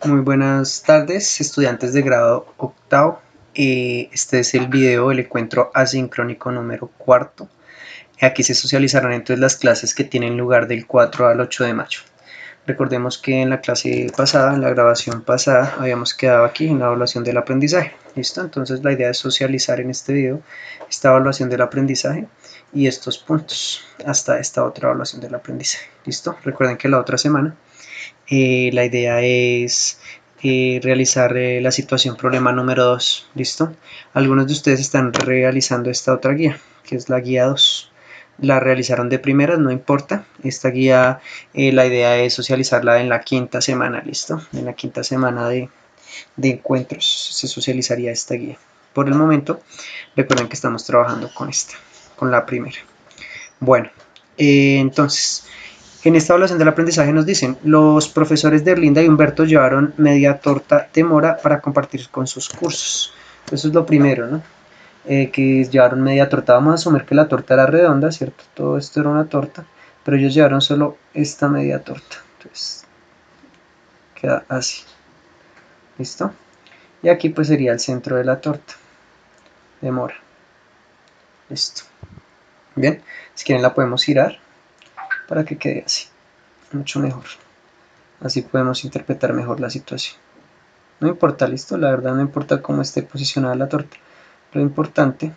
Muy buenas tardes, estudiantes de grado octavo. Este es el video del encuentro asincrónico número cuarto. Aquí se socializarán entonces las clases que tienen lugar del 4 al 8 de mayo. Recordemos que en la clase pasada, en la grabación pasada, habíamos quedado aquí en la evaluación del aprendizaje. ¿Listo? Entonces la idea es socializar en este video esta evaluación del aprendizaje y estos puntos hasta esta otra evaluación del aprendizaje. ¿Listo? Recuerden que la otra semana la idea es realizar la situación problema número 2. ¿Listo? Algunos de ustedes están realizando esta otra guía, que es la guía 2. La realizaron de primeras, no importa. Esta guía, la idea es socializarla en la quinta semana. ¿Listo? En la quinta semana de encuentros se socializaría esta guía. Por el momento, recuerden que estamos trabajando con esta, con la primera. Bueno, entonces, en esta evaluación del aprendizaje nos dicen, los profesores de Erlinda y Humberto llevaron media torta de mora para compartir con sus cursos. Eso es lo primero, ¿no? Que llevaron media torta. Vamos a asumir que la torta era redonda, ¿cierto? Todo esto era una torta, pero ellos llevaron solo esta media torta. Entonces, queda así. ¿Listo? Y aquí pues sería el centro de la torta de mora. Listo. Bien, si quieren la podemos girar para que quede así. Mucho mejor. Así podemos interpretar mejor la situación. No importa, listo, la verdad no importa cómo esté posicionada la torta. Lo importante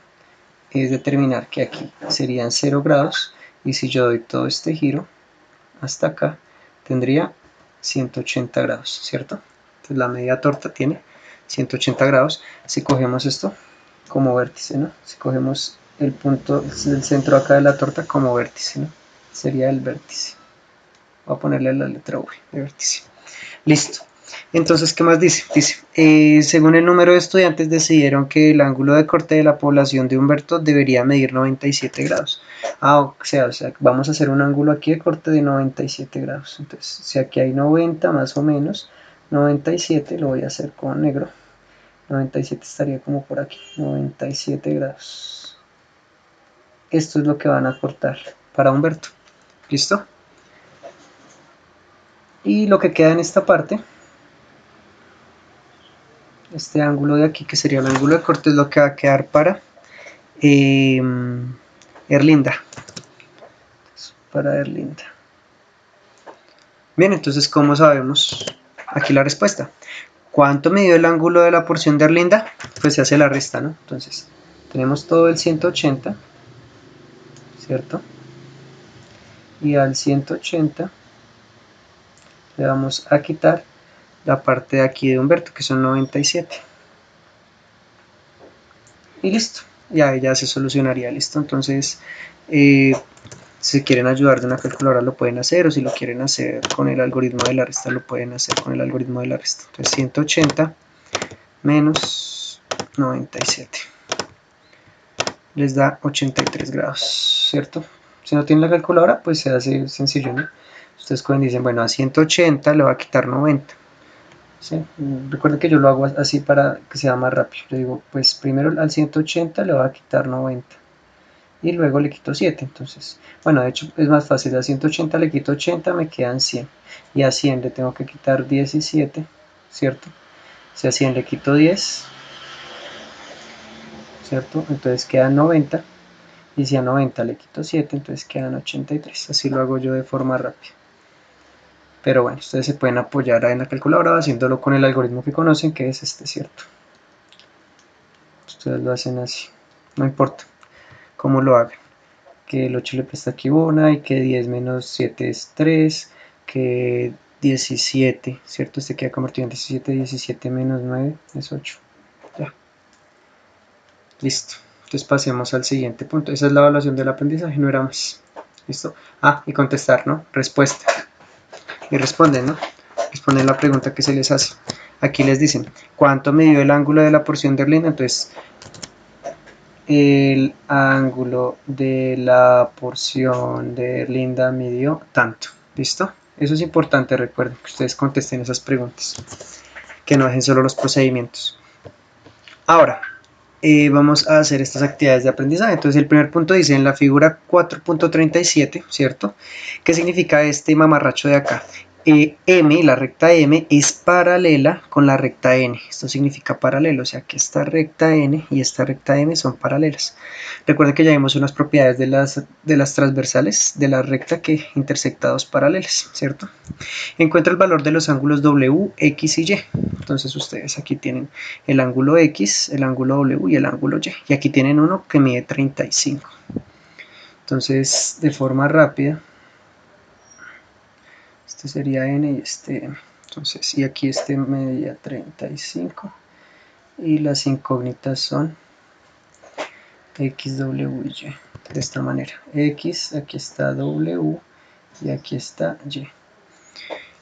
es determinar que aquí serían 0 grados y si yo doy todo este giro hasta acá tendría 180 grados, ¿cierto? Entonces la media torta tiene 180 grados. Si cogemos esto como vértice, ¿no? Si cogemos el punto del centro acá de la torta como vértice, ¿no? Sería el vértice. Voy a ponerle la letra V de vértice. Listo. Entonces, ¿qué más dice? Dice, según el número de estudiantes decidieron que el ángulo de corte de la población de Humberto debería medir 97 grados. O sea, vamos a hacer un ángulo aquí de corte de 97 grados. Entonces, si aquí hay 90 más o menos, 97 lo voy a hacer con negro. 97 estaría como por aquí, 97 grados. Esto es lo que van a cortar para Humberto. ¿Listo? Y lo que queda en esta parte, este ángulo de aquí que sería el ángulo de corte, es lo que va a quedar para Erlinda. Para Erlinda. Bien, entonces, ¿cómo sabemos aquí la respuesta? ¿Cuánto midió el ángulo de la porción de Erlinda? Pues se hace la resta, ¿no? Entonces, tenemos todo el 180, ¿cierto? Y al 180 le vamos a quitar la parte de aquí de Humberto, que son 97. Y listo, ya se solucionaría, listo. Entonces, si quieren ayudar de una calculadora lo pueden hacer, o si lo quieren hacer con el algoritmo de la resta lo pueden hacer con el algoritmo de la resta. Entonces 180 menos 97 les da 83 grados, ¿cierto? Si no tienen la calculadora pues se hace sencillo, ¿no? Ustedes pueden dicen, bueno, a 180 le va a quitar 90. ¿Sí? Recuerden que yo lo hago así para que sea más rápido. Yo digo, pues primero al 180 le va a quitar 90 y luego le quito 7. Entonces, bueno, de hecho es más fácil. A 180 le quito 80, me quedan 100. Y a 100 le tengo que quitar 17, ¿cierto? Si a 100 le quito 10, ¿cierto? Entonces quedan 90. Y si a 90 le quito 7, entonces quedan 83. Así lo hago yo de forma rápida. Pero bueno, ustedes se pueden apoyar en la calculadora haciéndolo con el algoritmo que conocen, que es este, ¿cierto? Ustedes lo hacen así. No importa cómo lo hagan. Que el 8 le presta aquí 1 y que 10 menos 7 es 3, que 17, ¿cierto? Este queda convertido en 17, 17 menos 9 es 8. Ya. Listo. Entonces pasemos al siguiente punto. Esa es la evaluación del aprendizaje, no era más. ¿Listo? Y contestar, ¿no? Respuesta. Y responden, ¿no? Responden la pregunta que se les hace. Aquí les dicen, ¿cuánto midió el ángulo de la porción de Erlinda? Entonces, el ángulo de la porción de Erlinda midió tanto. ¿Listo? Eso es importante, recuerden que ustedes contesten esas preguntas, que no dejen solo los procedimientos. Ahora, vamos a hacer estas actividades de aprendizaje. Entonces el primer punto dice en la figura 4.37, ¿cierto? ¿Qué significa este mamarracho de acá? M, la recta M, es paralela con la recta N. Esto significa paralelo, o sea que esta recta N y esta recta M son paralelas. Recuerden que ya vimos unas propiedades de las transversales de la recta que intersecta dos paralelas, ¿cierto? Encuentra el valor de los ángulos W, X y Y. Entonces ustedes aquí tienen el ángulo X, el ángulo W y el ángulo Y. Y aquí tienen uno que mide 35. Entonces, de forma rápida, este sería N y este M. Entonces, y aquí este medía 35. Y las incógnitas son X, W y Y. De esta manera. X, aquí está W y aquí está Y.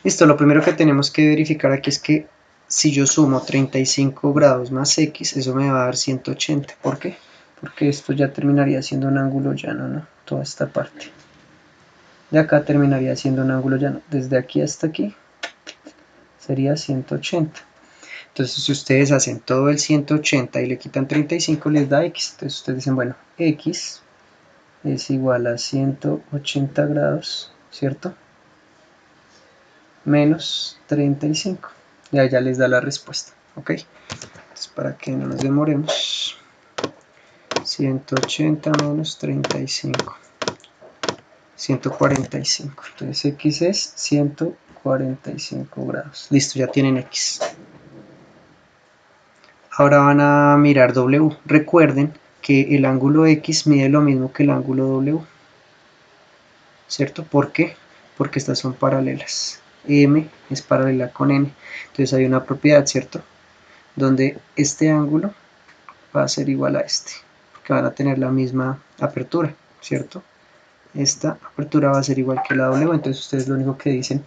Listo, lo primero que tenemos que verificar aquí es que si yo sumo 35 grados más X, eso me va a dar 180. ¿Por qué? Porque esto ya terminaría siendo un ángulo llano, ¿no? Toda esta parte. De acá terminaría siendo un ángulo llano. Desde aquí hasta aquí sería 180. Entonces, si ustedes hacen todo el 180 y le quitan 35, les da X. Entonces, ustedes dicen, bueno, X es igual a 180 grados, ¿cierto? Menos 35. Y ahí ya les da la respuesta, ¿ok? Entonces, para que no nos demoremos, 180 menos 35. 145. Entonces, X es 145 grados. Listo, ya tienen X. Ahora van a mirar W. Recuerden que el ángulo X mide lo mismo que el ángulo W, ¿cierto? ¿Por qué? Porque estas son paralelas. M es paralela con N. Entonces hay una propiedad, ¿cierto? Donde este ángulo va a ser igual a este, porque van a tener la misma apertura, ¿cierto? Esta apertura va a ser igual que la W, entonces ustedes lo único que dicen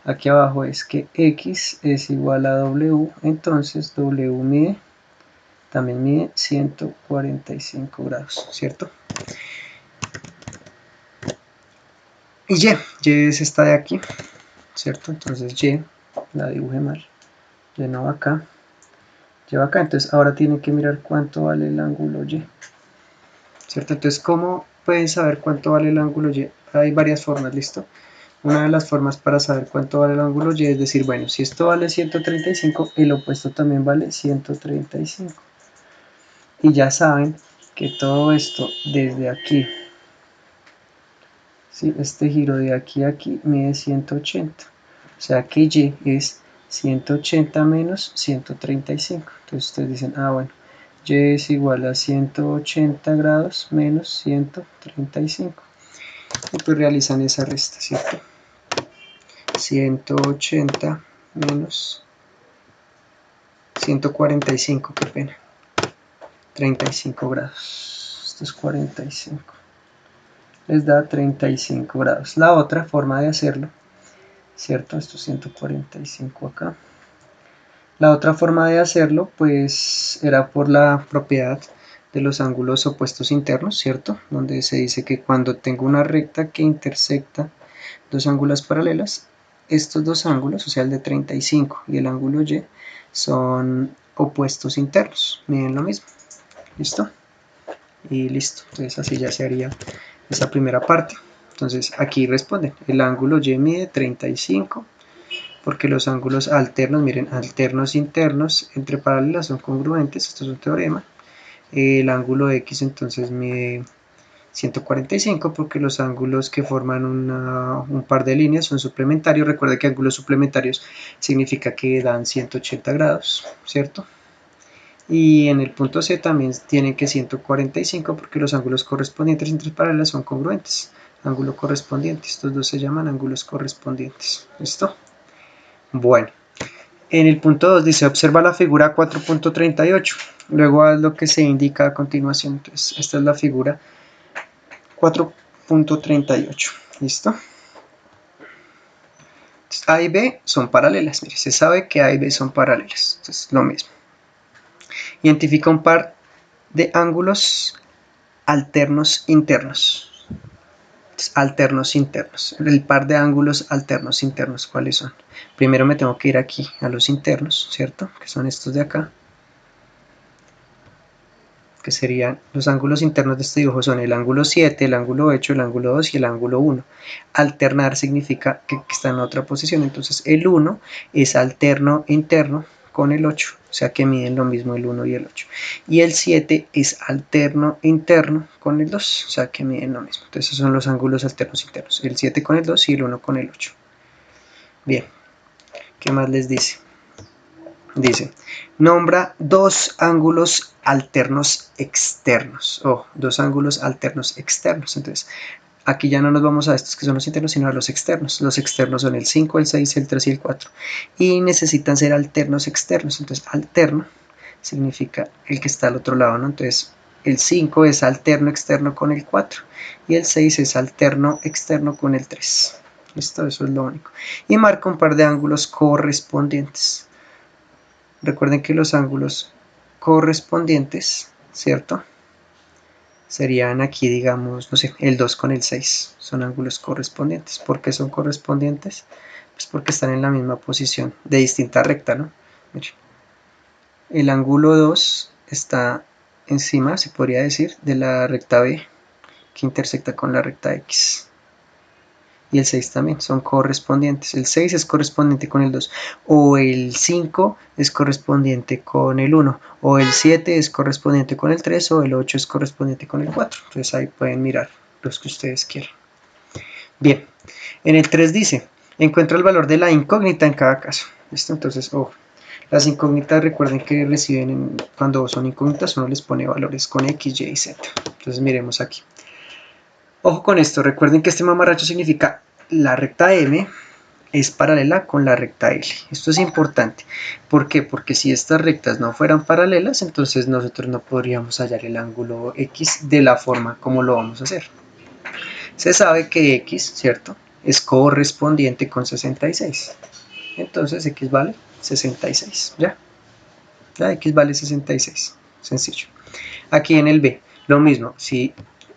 aquí abajo es que X es igual a W, entonces W también mide 145 grados, ¿cierto? Y Y es esta de aquí, ¿cierto? Entonces Y, la dibujé mal, Y no va acá, Y va acá, entonces ahora tienen que mirar cuánto vale el ángulo Y, ¿cierto? Entonces, ¿cómo pueden saber cuánto vale el ángulo Y? Hay varias formas, ¿listo? Una de las formas para saber cuánto vale el ángulo Y es decir, bueno, si esto vale 135, el opuesto también vale 135. Y ya saben que todo esto desde aquí, ¿sí? Este giro de aquí a aquí mide 180. O sea que Y es 180 menos 135. Entonces ustedes dicen, ah bueno, Y es igual a 180 grados menos 135. Y pues realizan esa resta, ¿cierto? 180 menos 145, qué pena, 35 grados. Esto es 45. Les da 35 grados. La otra forma de hacerlo, ¿cierto? Esto es 145 acá. La otra forma de hacerlo, pues, era por la propiedad de los ángulos opuestos internos, ¿cierto? Donde se dice que cuando tengo una recta que intersecta dos ángulos paralelas, estos dos ángulos, o sea el de 35 y el ángulo Y, son opuestos internos, miden lo mismo, ¿listo? Y listo, entonces así ya se haría esa primera parte. Entonces aquí responden, el ángulo Y mide 35, porque los ángulos alternos, miren, alternos internos entre paralelas son congruentes, esto es un teorema. El ángulo X entonces mide 145 porque los ángulos que forman un par de líneas son suplementarios. Recuerda que ángulos suplementarios significa que dan 180 grados, ¿cierto? Y en el punto C también tienen que 145 porque los ángulos correspondientes entre paralelas son congruentes. Ángulo correspondiente, estos dos se llaman ángulos correspondientes. ¿Listo? Bueno, en el punto 2 dice observa la figura 4.38. Luego haz lo que se indica a continuación. Entonces, esta es la figura 4.38. ¿Listo? Entonces, A y B son paralelas. Mire, se sabe que A y B son paralelas. Entonces, lo mismo. Identifica un par de ángulos alternos internos. Entonces, alternos internos. El par de ángulos alternos internos, ¿cuáles son? Primero me tengo que ir aquí a los internos, ¿cierto? Que son estos de acá. que serían los ángulos internos de este dibujo son el ángulo 7, el ángulo 8, el ángulo 2 y el ángulo 1. Alternar significa que está en otra posición, entonces el 1 es alterno interno con el 8, o sea que miden lo mismo el 1 y el 8. Y el 7 es alterno interno con el 2, o sea que miden lo mismo. Entonces esos son los ángulos alternos internos, el 7 con el 2 y el 1 con el 8. Bien, ¿qué más les dice? Dice, nombra dos ángulos alternos externos, o dos ángulos alternos externos. Entonces, aquí ya no nos vamos a estos que son los internos, sino a los externos. Los externos son el 5, el 6, el 3 y el 4. Y necesitan ser alternos externos. Entonces, alterno significa el que está al otro lado, ¿no? Entonces, el 5 es alterno externo con el 4. Y el 6 es alterno externo con el 3. Listo, eso es lo único. Y marca un par de ángulos correspondientes. Recuerden que los ángulos correspondientes, ¿cierto? Serían aquí, digamos, no sé, el 2 con el 6. Son ángulos correspondientes. ¿Por qué son correspondientes? Pues porque están en la misma posición, de distinta recta, ¿no? Miren. El ángulo 2 está encima, se podría decir, de la recta B, que intersecta con la recta X. Y el 6 también son correspondientes. El 6 es correspondiente con el 2, o el 5 es correspondiente con el 1, o el 7 es correspondiente con el 3, o el 8 es correspondiente con el 4. Entonces ahí pueden mirar los que ustedes quieran. Bien, en el 3 dice, encuentra el valor de la incógnita en cada caso. ¿Listo? Entonces, las incógnitas recuerden que reciben, cuando son incógnitas uno les pone valores con X, Y y Z. Entonces miremos aquí. Ojo con esto, recuerden que este mamarracho significa la recta M es paralela con la recta L. Esto es importante. ¿Por qué? Porque si estas rectas no fueran paralelas, entonces nosotros no podríamos hallar el ángulo X de la forma como lo vamos a hacer. Se sabe que X, ¿cierto?, es correspondiente con 66. Entonces X vale 66. ¿Ya? Ya X vale 66. Sencillo. Aquí en el B, lo mismo. Si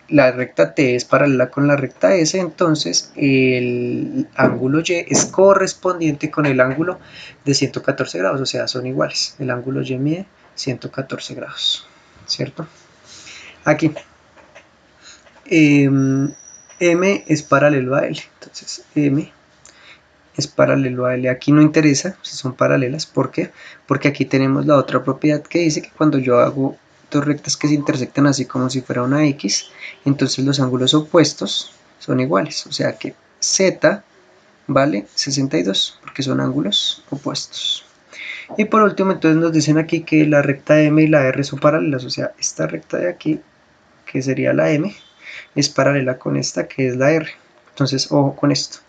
la recta T es paralela con la recta S, entonces el ángulo Y es correspondiente con el ángulo de 114 grados, o sea, son iguales. El ángulo Y mide 114 grados, ¿cierto? Aquí, M es paralelo a L, entonces M es paralelo a L. Aquí no interesa si son paralelas, ¿por qué? Porque aquí tenemos la otra propiedad que dice que cuando yo hago dos rectas que se intersectan así como si fuera una X, entonces los ángulos opuestos son iguales, o sea que Z vale 62 porque son ángulos opuestos. Y por último entonces nos dicen aquí que la recta M y la R son paralelas, o sea esta recta de aquí, que sería la M, es paralela con esta que es la R. Entonces ojo con esto.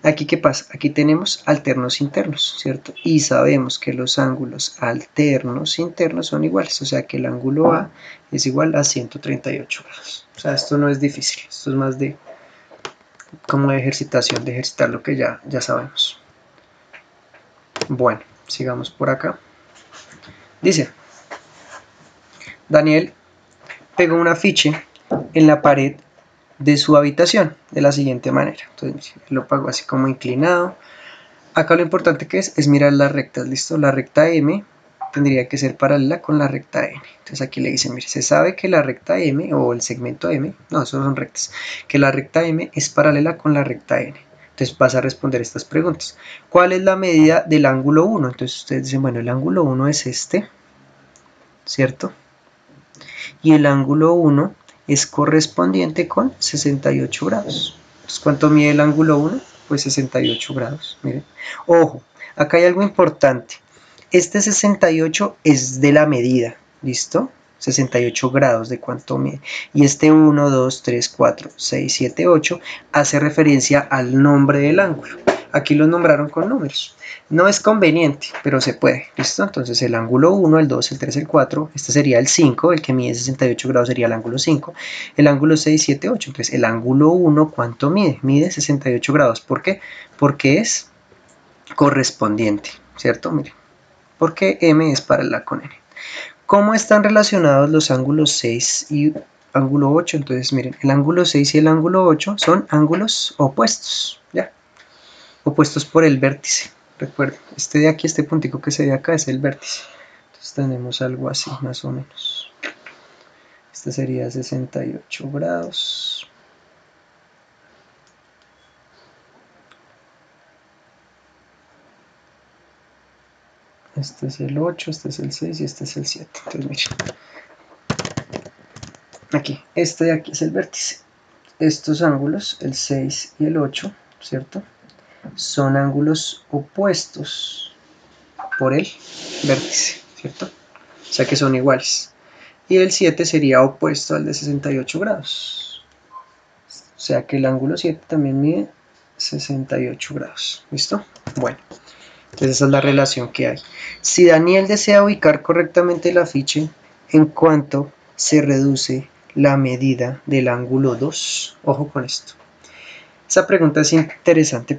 Aquí, ¿qué pasa? Aquí tenemos alternos internos, ¿cierto? Y sabemos que los ángulos alternos internos son iguales, o sea que el ángulo A es igual a 138 grados. O sea, esto no es difícil, esto es más de como de ejercitación, de ejercitar lo que ya sabemos. Bueno, sigamos por acá. Dice, Daniel pegó un afiche en la pared de su habitación de la siguiente manera. Entonces, lo pagó así como inclinado. Acá lo importante que es mirar las rectas, ¿listo? La recta M tendría que ser paralela con la recta N. Entonces aquí le dicen, mire, se sabe que la recta M o el segmento M, no, esos son rectas, que la recta M es paralela con la recta N. Entonces vas a responder estas preguntas. ¿Cuál es la medida del ángulo 1? Entonces ustedes dicen, bueno, el ángulo 1 es este, ¿cierto? Y el ángulo 1 es correspondiente con 68 grados. Entonces, ¿cuánto mide el ángulo 1? Pues 68 grados, miren. Ojo, acá hay algo importante. Este 68 es de la medida, ¿listo? 68 grados de cuánto mide. Y este 1, 2, 3, 4, 6, 7, 8 hace referencia al nombre del ángulo. Aquí lo nombraron con números. No es conveniente, pero se puede, ¿listo? Entonces el ángulo 1, el 2, el 3, el 4, este sería el 5, el que mide 68 grados sería el ángulo 5, el ángulo 6, 7, 8. Entonces el ángulo 1, ¿cuánto mide? Mide 68 grados. ¿Por qué? Porque es correspondiente, ¿cierto? Miren, porque M es paralela con N. ¿Cómo están relacionados los ángulos 6 y ángulo 8? Entonces miren, el ángulo 6 y el ángulo 8 son ángulos opuestos, ¿ya? Opuestos por el vértice. Recuerden, este de aquí, este puntico que se ve acá es el vértice. Entonces tenemos algo así, más o menos. Este sería 68 grados. Este es el 8, este es el 6 y este es el 7. Entonces miren, aquí, este de aquí es el vértice. Estos ángulos, el 6 y el 8, ¿cierto? Son ángulos opuestos por el vértice, ¿cierto? O sea que son iguales. Y el 7 sería opuesto al de 68 grados. O sea que el ángulo 7 también mide 68 grados. ¿Listo? Bueno, entonces esa es la relación que hay. Si Daniel desea ubicar correctamente el afiche, ¿en cuánto se reduce la medida del ángulo 2? Ojo con esto. Esa pregunta es interesante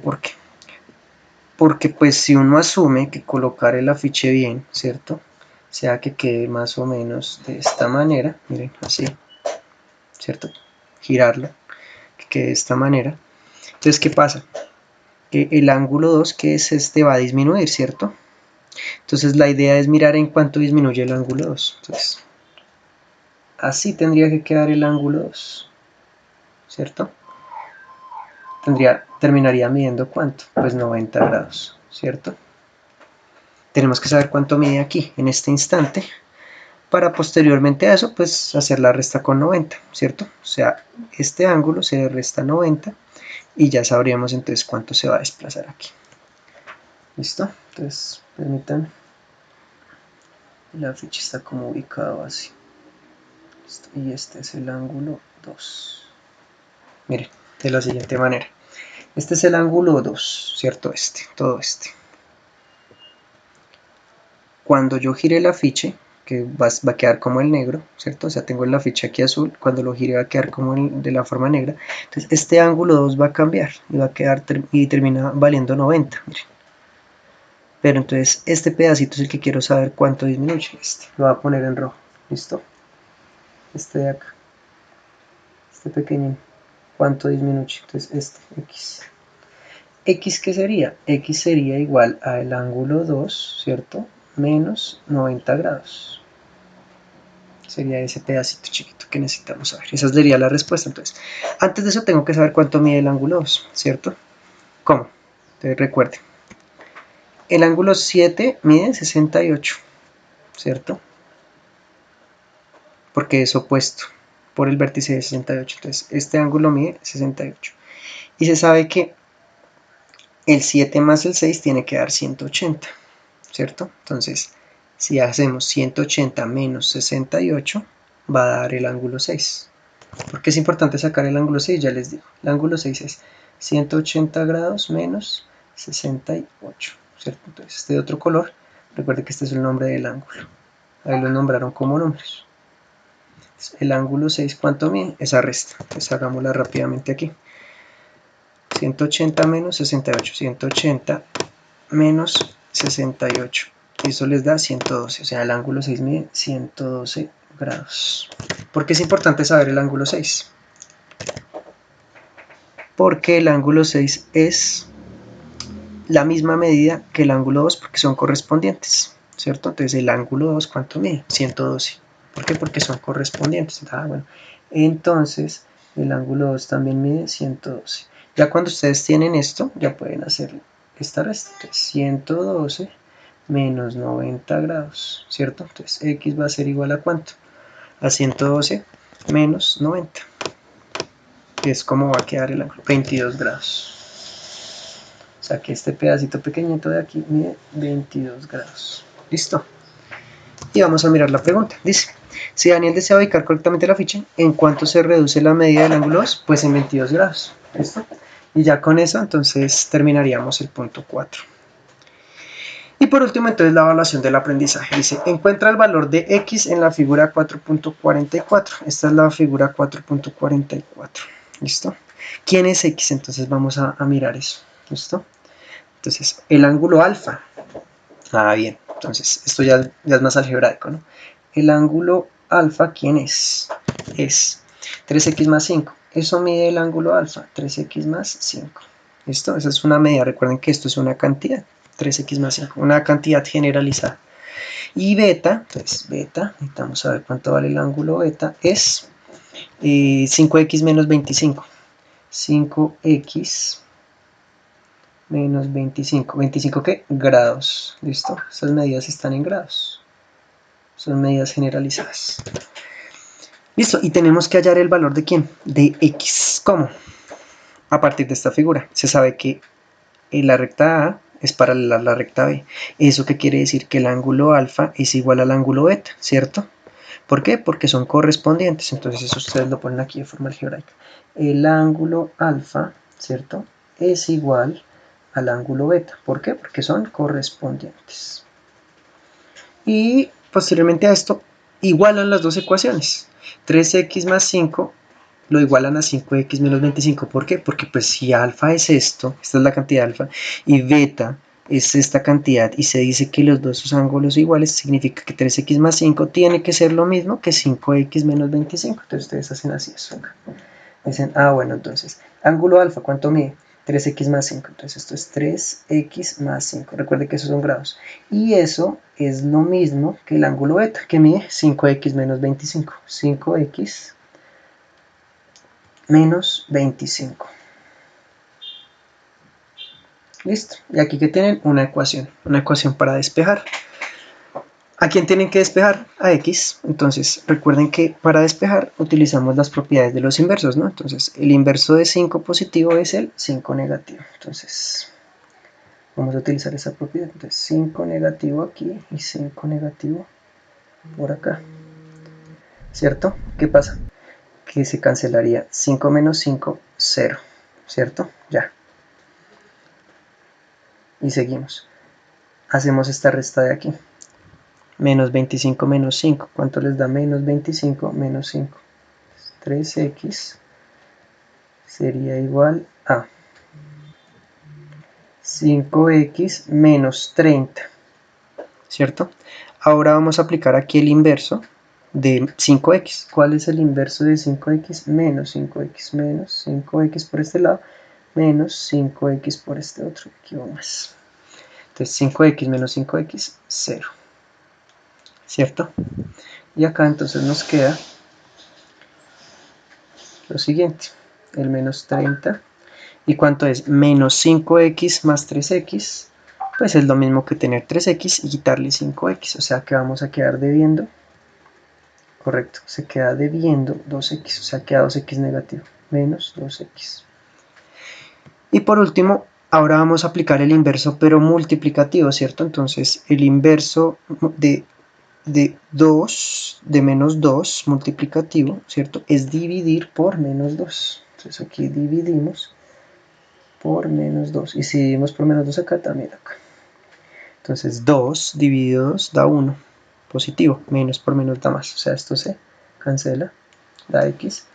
porque pues si uno asume que colocar el afiche bien, ¿cierto? O sea que quede más o menos de esta manera, miren, así, ¿cierto? Girarlo, que quede de esta manera. Entonces, ¿qué pasa? Que el ángulo 2, que es este, va a disminuir, ¿cierto? Entonces la idea es mirar en cuánto disminuye el ángulo 2. Entonces, así tendría que quedar el ángulo 2, ¿cierto? Terminaría midiendo ¿cuánto? Pues 90 grados, ¿cierto? Tenemos que saber cuánto mide aquí, en este instante, para posteriormente a eso, pues hacer la resta con 90, ¿cierto? O sea, este ángulo se le resta 90 y ya sabríamos entonces cuánto se va a desplazar aquí. ¿Listo? Entonces, permítanme. La ficha está como ubicado así. Y este es el ángulo 2. Miren, de la siguiente manera. Este es el ángulo 2, ¿cierto? Todo este. Cuando yo gire el afiche, que va a quedar como el negro, ¿cierto? O sea, tengo el afiche aquí azul, cuando lo gire va a quedar como de la forma negra. Entonces, este ángulo 2 va a cambiar y va a quedar y termina valiendo 90, miren. Pero entonces, este pedacito es el que quiero saber cuánto disminuye. Lo voy a poner en rojo, ¿listo? Este de acá, este pequeñín, ¿cuánto disminuye? Entonces, este, X. ¿X qué sería? X sería igual al ángulo 2, ¿cierto? Menos 90 grados. Sería ese pedacito chiquito que necesitamos saber. Esa sería la respuesta. Entonces, antes de eso tengo que saber cuánto mide el ángulo 2, ¿cierto? ¿Cómo? Entonces recuerden. El ángulo 7 mide 68, ¿cierto? Porque es opuesto por el vértice de 68. Entonces, este ángulo mide 68. Y se sabe que el 7 más el 6 tiene que dar 180, ¿cierto? Entonces, si hacemos 180 menos 68, va a dar el ángulo 6. ¿Por qué es importante sacar el ángulo 6? Ya les digo. El ángulo 6 es 180 grados menos 68, ¿cierto? Entonces, este de otro color, recuerde que este es el nombre del ángulo. Ahí lo nombraron como números. El ángulo 6, ¿cuánto mide? Esa resta. Entonces, hagámosla rápidamente aquí. 180 menos 68. 180 menos 68. Y eso les da 112. O sea, el ángulo 6 mide 112 grados. ¿Por qué es importante saber el ángulo 6? Porque el ángulo 6 es la misma medida que el ángulo 2 porque son correspondientes, ¿cierto? Entonces el ángulo 2, ¿cuánto mide? 112. ¿Por qué? Porque son correspondientes. Bueno. Entonces el ángulo 2 también mide 112. Ya cuando ustedes tienen esto, ya pueden hacer esta resta. Entonces 112 menos 90 grados, ¿cierto? Entonces X va a ser igual a ¿cuánto? A 112 menos 90. Que es como va a quedar el ángulo, 22 grados. O sea que este pedacito pequeñito de aquí mide 22 grados. ¿Listo? Y vamos a mirar la pregunta. Dice, si Daniel desea ubicar correctamente la ficha, ¿en cuánto se reduce la medida del ángulo 2? Pues en 22 grados. ¿Listo? Y ya con eso entonces terminaríamos el punto 4. Y por último entonces la evaluación del aprendizaje. Dice, encuentra el valor de X en la figura 4.44. Esta es la figura 4.44. ¿Listo? ¿Quién es X? Entonces vamos a mirar eso. ¿Listo? Entonces, el ángulo alfa. Bien. Entonces, esto ya es más algebraico, ¿no? El ángulo alfa, ¿quién es? Es 3x más 5. Eso mide el ángulo alfa, 3x más 5. ¿Listo? Esa es una medida. Recuerden que esto es una cantidad. 3x más 5. Una cantidad generalizada. Y beta, entonces beta, necesitamos saber cuánto vale el ángulo beta, es 5x menos 25. 5x menos 25. ¿25 qué? Grados. ¿Listo? Estas medidas están en grados. Son medidas generalizadas. Listo, y tenemos que hallar el valor de ¿quién? De x. ¿Cómo? A partir de esta figura. Se sabe que la recta A es paralela a la recta B. ¿Eso qué quiere decir? Que el ángulo alfa es igual al ángulo beta, ¿cierto? ¿Por qué? Porque son correspondientes. Entonces eso ustedes lo ponen aquí de forma algebraica. El ángulo alfa, ¿cierto? Es igual al ángulo beta. ¿Por qué? Porque son correspondientes. Y posteriormente a esto, igualan las dos ecuaciones. 3x más 5 lo igualan a 5x menos 25. ¿Por qué? Porque pues si alfa es esto, esta es la cantidad alfa, y beta es esta cantidad, y se dice que los dos ángulos iguales, significa que 3x más 5 tiene que ser lo mismo que 5x menos 25. Entonces ustedes hacen así eso. Dicen, bueno, entonces, ángulo alfa, ¿cuánto mide? 3x más 5. Entonces esto es 3x más 5. Recuerde que esos son grados. Y eso es lo mismo que el ángulo beta, que mide 5x menos 25. 5x menos 25. Listo. Y aquí que tienen una ecuación para despejar. ¿A quién tienen que despejar? A x. Entonces recuerden que para despejar utilizamos las propiedades de los inversos, ¿no? Entonces el inverso de 5 positivo es el 5 negativo. Entonces vamos a utilizar esa propiedad. Entonces 5 negativo aquí y 5 negativo por acá. ¿Cierto? ¿Qué pasa? Que se cancelaría 5 menos 5, 0. ¿Cierto? Ya. Y seguimos. Hacemos esta resta de aquí. Menos 25 menos 5. ¿Cuánto les da menos 25 menos 5? 3x sería igual a 5x menos 30. ¿Cierto? Ahora vamos a aplicar aquí el inverso de 5x. ¿Cuál es el inverso de 5x? Menos 5x. Menos 5x por este lado. Menos 5x por este otro. Aquí va más. Entonces 5x menos 5x, 0. ¿Cierto? Y acá entonces nos queda lo siguiente. El menos 30. ¿Y cuánto es? Menos 5x más 3x. Pues es lo mismo que tener 3x y quitarle 5x. O sea que vamos a quedar debiendo. Correcto. Se queda debiendo 2x. O sea queda 2x negativo. Menos 2x. Y por último, ahora vamos a aplicar el inverso pero multiplicativo, ¿cierto? Entonces el inverso de menos 2 multiplicativo, ¿cierto? Es dividir por menos 2. Entonces aquí dividimos por menos 2. Y si dividimos por menos 2 acá, también acá. Entonces 2 dividido 2 da 1. Positivo. Menos por menos da más. O sea, esto se cancela. Da x.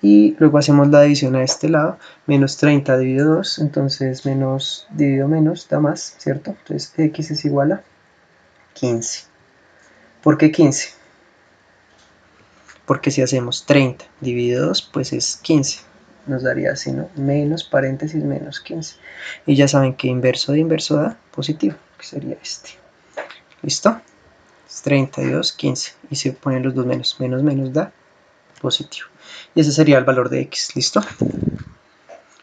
Y luego hacemos la división a este lado. Menos 30 dividido 2. Entonces menos dividido menos da más, ¿cierto? Entonces x es igual a 15. ¿Por qué 15? Porque si hacemos 30 dividido 2, pues es 15. Nos daría así, ¿no? Menos paréntesis menos 15. Y ya saben que inverso de inverso da positivo, que sería este. ¿Listo? 32, 15. Y se ponen los dos menos. Menos menos da positivo. Y ese sería el valor de x. ¿Listo?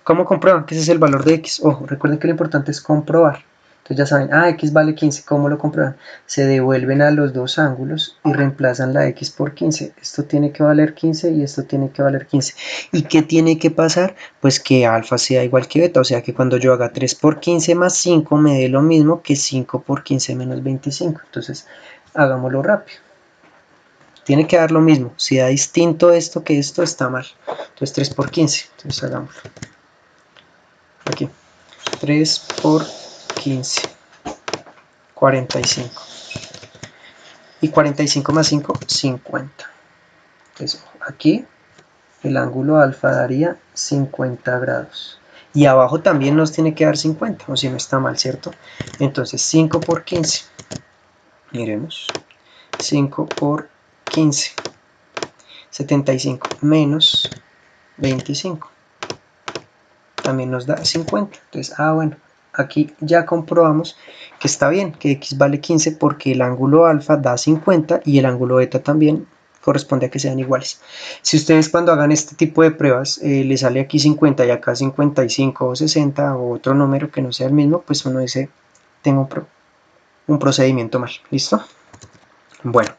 ¿Cómo comprueban que ese es el valor de x? Ojo, recuerden que lo importante es comprobar. Entonces ya saben, x vale 15. ¿Cómo lo comprueban? Se devuelven a los dos ángulos y reemplazan la x por 15. Esto tiene que valer 15 y esto tiene que valer 15. ¿Y qué tiene que pasar? Pues que alfa sea igual que beta. O sea que cuando yo haga 3 por 15 más 5 me dé lo mismo que 5 por 15 menos 25. Entonces hagámoslo rápido. Tiene que dar lo mismo. Si da distinto esto que esto, está mal. Entonces 3 por 15. Entonces hagámoslo. Aquí. 3 por 15. 45. Y 45 más 5, 50. Entonces aquí el ángulo alfa daría 50 grados. Y abajo también nos tiene que dar 50, o si no está mal, ¿cierto? Entonces 5 por 15. Miremos. 5 por 15. 75 menos 25. También nos da 50. Entonces, bueno, aquí ya comprobamos que está bien, que x vale 15 porque el ángulo alfa da 50 y el ángulo beta también corresponde a que sean iguales. Si ustedes cuando hagan este tipo de pruebas les sale aquí 50 y acá 55 o 60 o otro número que no sea el mismo, pues uno dice, tengo un procedimiento mal. ¿Listo? Bueno.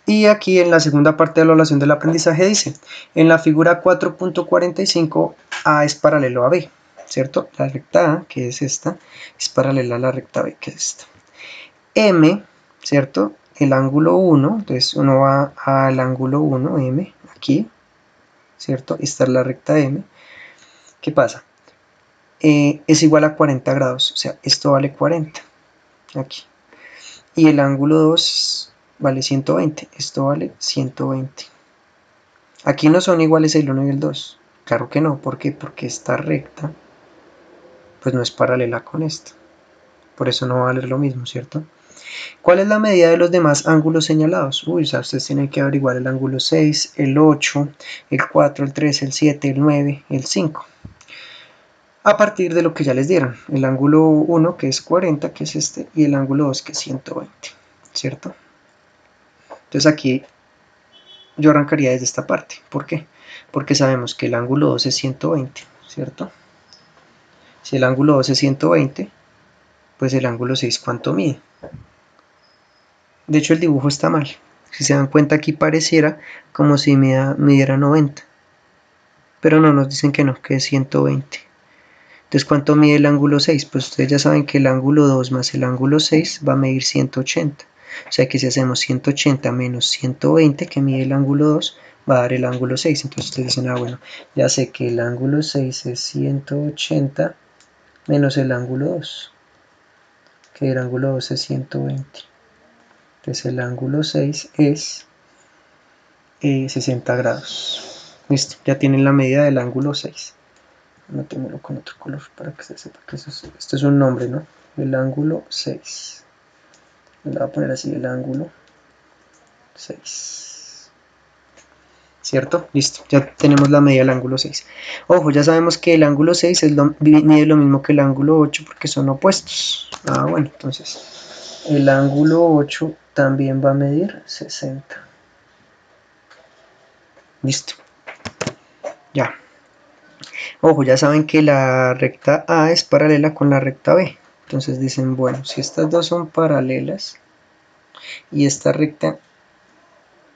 Y aquí en la segunda parte de la evaluación del aprendizaje dice, en la figura 4.45 A es paralelo a B, ¿cierto? La recta A, que es esta, es paralela a la recta B, que es esta. M, ¿cierto? El ángulo 1, entonces uno va al ángulo 1, M, aquí, ¿cierto? Esta es la recta M. ¿Qué pasa? Es igual a 40 grados, o sea, esto vale 40, aquí. Y el ángulo 2 vale 120, esto vale 120. Aquí no son iguales el 1 y el 2. Claro que no, ¿por qué? Porque esta recta pues no es paralela con esta. Por eso no va a valer lo mismo, ¿cierto? ¿Cuál es la medida de los demás ángulos señalados? Uy, o sea, ustedes tienen que averiguar el ángulo 6, el 8, el 4, el 3, el 7, el 9, el 5. A partir de lo que ya les dieron. El ángulo 1, que es 40, que es este, y el ángulo 2, que es 120, ¿cierto? Entonces aquí yo arrancaría desde esta parte. ¿Por qué? Porque sabemos que el ángulo 2 es 120, ¿cierto? Si el ángulo 2 es 120, pues el ángulo 6, ¿cuánto mide? De hecho, el dibujo está mal. Si se dan cuenta, aquí pareciera como si midiera 90. Pero no, nos dicen que no, que es 120. Entonces, ¿cuánto mide el ángulo 6? Pues ustedes ya saben que el ángulo 2 más el ángulo 6 va a medir 180. O sea que si hacemos 180 menos 120, que mide el ángulo 2, va a dar el ángulo 6. Entonces ustedes dicen, bueno, ya sé que el ángulo 6 es 180 menos el ángulo 2, que el ángulo 2 es 120. Entonces el ángulo 6 es 60 grados. Listo, ya tienen la medida del ángulo 6. Anotémoslo con otro color para que se sepa que esto es un nombre, ¿no? El ángulo 6. Le voy a poner así, el ángulo 6. ¿Cierto? Listo, ya tenemos la medida del ángulo 6. Ojo, ya sabemos que el ángulo 6 mide lo mismo que el ángulo 8 porque son opuestos. Bueno, entonces el ángulo 8 también va a medir 60. Listo. Ya. Ojo, ya saben que la recta A es paralela con la recta B. Entonces dicen, bueno, si estas dos son paralelas y esta recta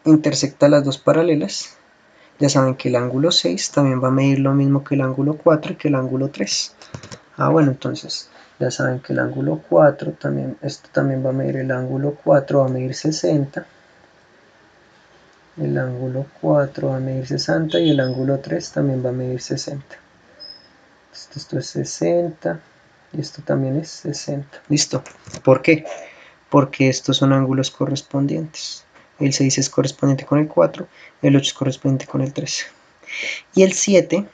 intersecta las dos paralelas, ya saben que el ángulo 6 también va a medir lo mismo que el ángulo 4 y que el ángulo 3. Bueno, entonces ya saben que el ángulo 4 también, esto también va a medir el ángulo 4, va a medir 60. El ángulo 4 va a medir 60 y el ángulo 3 también va a medir 60. Esto es 60 y esto también es 60. Listo. ¿Por qué? Porque estos son ángulos correspondientes. El 6 es correspondiente con el 4, el 8 es correspondiente con el 3. Y el 7,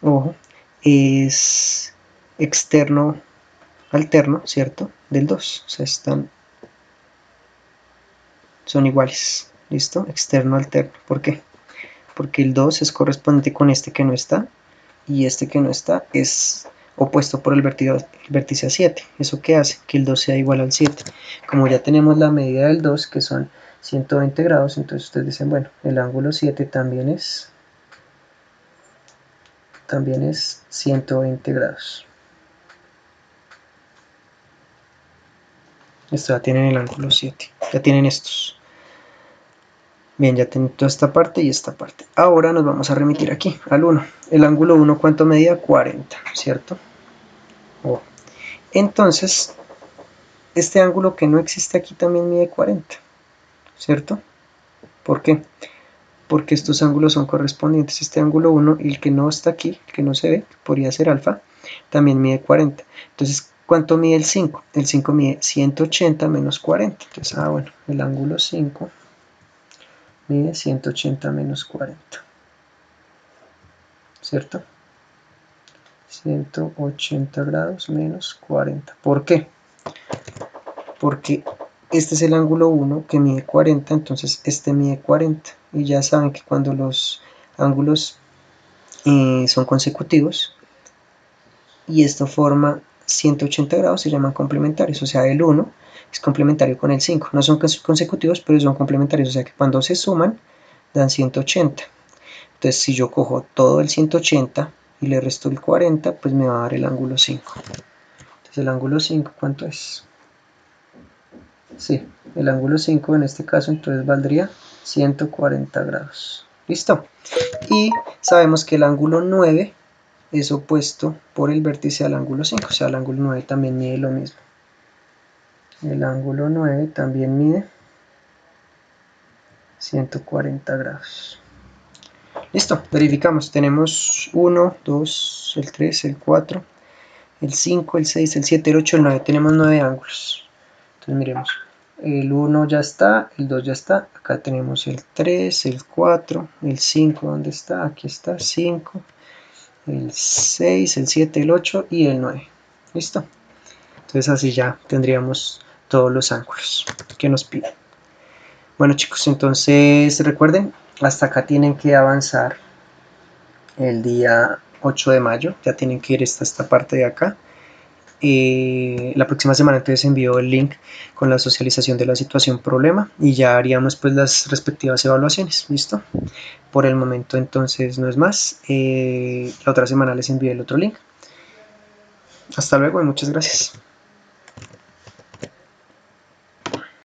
ojo, es externo alterno, ¿cierto? Del 2. O sea, son iguales. ¿Listo? Externo alterno. ¿Por qué? Porque el 2 es correspondiente con este que no está y este que no está es opuesto por el vértice a 7. ¿Eso qué hace? Que el 2 sea igual al 7. Como ya tenemos la medida del 2, que son 120 grados, entonces ustedes dicen, bueno, el ángulo 7 también es 120 grados. Esto ya tienen el ángulo 7, ya tienen estos. Bien, ya tengo toda esta parte y esta parte. Ahora nos vamos a remitir aquí, al 1. El ángulo 1, ¿cuánto medía? 40, ¿cierto? Entonces, este ángulo que no existe aquí también mide 40, ¿cierto? ¿Por qué? Porque estos ángulos son correspondientes. Este ángulo 1 y el que no está aquí, el que no se ve, que podría ser alfa, también mide 40. Entonces, ¿cuánto mide el 5? El 5 mide 180 menos 40. Entonces, bueno, el ángulo 5 mide 180 menos 40. ¿Cierto? 180 grados menos 40. ¿Por qué? Porque este es el ángulo 1 que mide 40, entonces este mide 40. Y ya saben que cuando los ángulos son consecutivos y esto forma 180 grados se llaman complementarios, o sea, el 1 es complementario con el 5. No son consecutivos, pero son complementarios, o sea que cuando se suman dan 180. Entonces, si yo cojo todo el 180 y le resto el 40, pues me va a dar el ángulo 5. Entonces, el ángulo 5, ¿cuánto es? Sí, el ángulo 5 en este caso entonces valdría 140 grados. ¿Listo? Y sabemos que el ángulo 9 es opuesto por el vértice al ángulo 5, o sea, el ángulo 9 también mide lo mismo. El ángulo 9 también mide 140 grados. Listo, verificamos. Tenemos 1, 2, el 3, el 4, el 5, el 6, el 7, el 8, el 9. Tenemos 9 ángulos. Entonces miremos. El 1 ya está, el 2 ya está. Acá tenemos el 3, el 4, el 5. ¿Dónde está? Aquí está, 5, el 6, el 7, el 8 y el 9. ¿Listo? Entonces así ya tendríamos todos los ángulos que nos piden. Bueno chicos, entonces recuerden, hasta acá tienen que avanzar el día 8 de mayo, ya tienen que ir hasta esta parte de acá. La próxima semana entonces envío el link con la socialización de la situación problema y ya haríamos pues las respectivas evaluaciones. ¿Listo? Por el momento entonces no es más. La otra semana les envío el otro link. Hasta luego y muchas gracias.